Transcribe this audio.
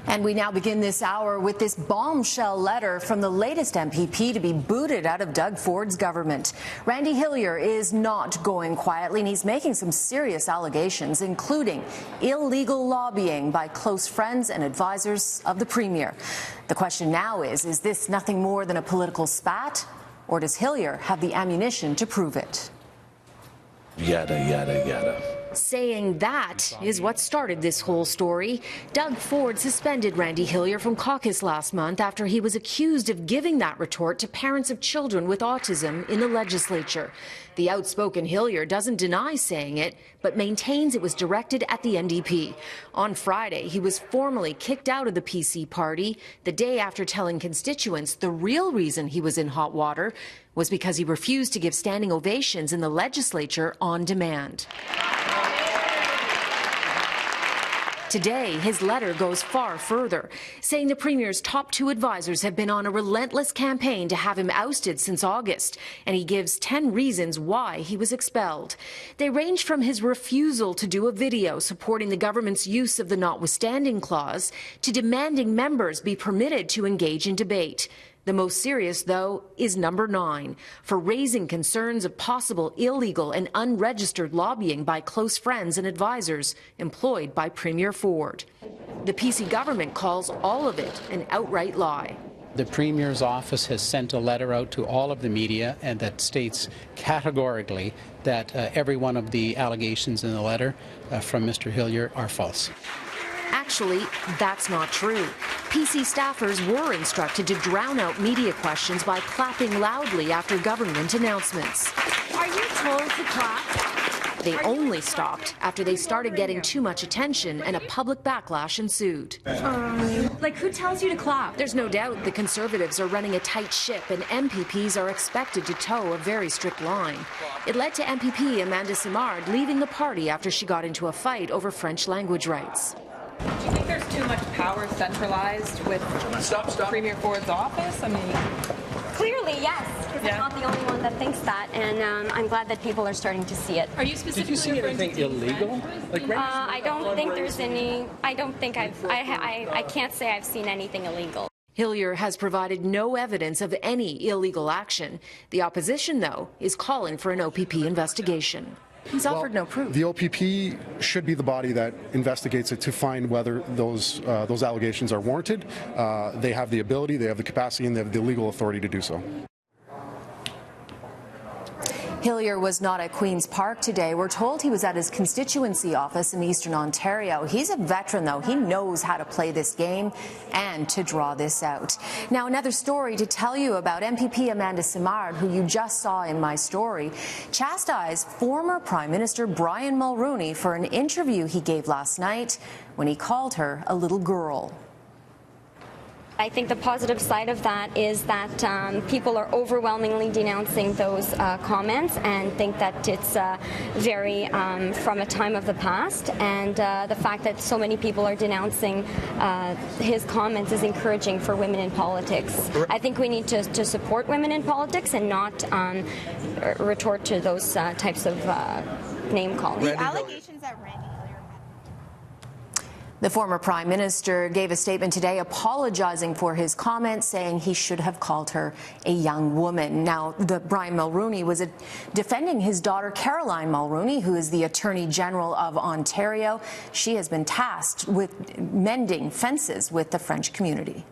And we now begin this hour with this bombshell letter from the latest MPP to be booted out of Doug Ford's government. Randy Hillier is not going quietly, and he's making some serious allegations, including illegal lobbying by close friends and advisors of the Premier. The question now is this nothing more than a political spat, or does Hillier have the ammunition to prove it? Yada, yada, yada. Saying that is what started this whole story. Doug Ford suspended Randy Hillier from caucus last month after he was accused of giving that retort to parents of children with autism in the legislature. The outspoken Hillier doesn't deny saying it, but maintains it was directed at the NDP. On Friday, he was formally kicked out of the PC party the day after telling constituents the real reason he was in hot water was because he refused to give standing ovations in the legislature on demand. Today, his letter goes far further, saying the Premier's top two advisors have been on a relentless campaign to have him ousted since August, and he gives 10 reasons why he was expelled. They range from his refusal to do a video supporting the government's use of the notwithstanding clause to demanding members be permitted to engage in debate. The most serious, though, is number 9, for raising concerns of possible illegal and unregistered lobbying by close friends and advisors employed by Premier Ford. The PC government calls all of it an outright lie. The Premier's office has sent a letter out to all of the media and that states categorically that every one of the allegations in the letter from Mr. Hillier are false. Actually, that's not true. PC staffers were instructed to drown out media questions by clapping loudly after government announcements. Are you told to clap? They only stopped after they started getting too much attention and a public backlash ensued. Like, who tells you to clap? There's no doubt the Conservatives are running a tight ship and MPPs are expected to toe a very strict line. It led to MPP Amanda Simard leaving the party after she got into a fight over French language rights. Do you think there's too much power centralized with Premier Ford's office? I mean, clearly, yes, because I'm not the only one that thinks that, and I'm glad that people are starting to see it. Are you specifically? Did you see anything illegal? I don't think there's any. I don't think I can't say I've seen anything illegal. Hillier has provided no evidence of any illegal action. The opposition, though, is calling for an OPP investigation. He's offered no proof. The OPP should be the body that investigates it to find whether those allegations are warranted. They have the ability, they have the capacity, and they have the legal authority to do so. Hillier was not at Queen's Park today. We're told he was at his constituency office in Eastern Ontario. He's a veteran, though. He knows how to play this game and to draw this out. Now, another story to tell you about. MPP Amanda Simard, who you just saw in my story, chastised former Prime Minister Brian Mulroney for an interview he gave last night when he called her a little girl. I think the positive side of that is that people are overwhelmingly denouncing those comments and think that it's very from a time of the past, and the fact that so many people are denouncing his comments is encouraging for women in politics. I think we need to support women in politics and not retort to those types of name calling. The allegations that Randy The former Prime Minister gave a statement today apologizing for his comments, saying he should have called her a young woman. Now, Brian Mulroney was defending his daughter Caroline Mulroney, who is the Attorney General of Ontario. She has been tasked with mending fences with the French community.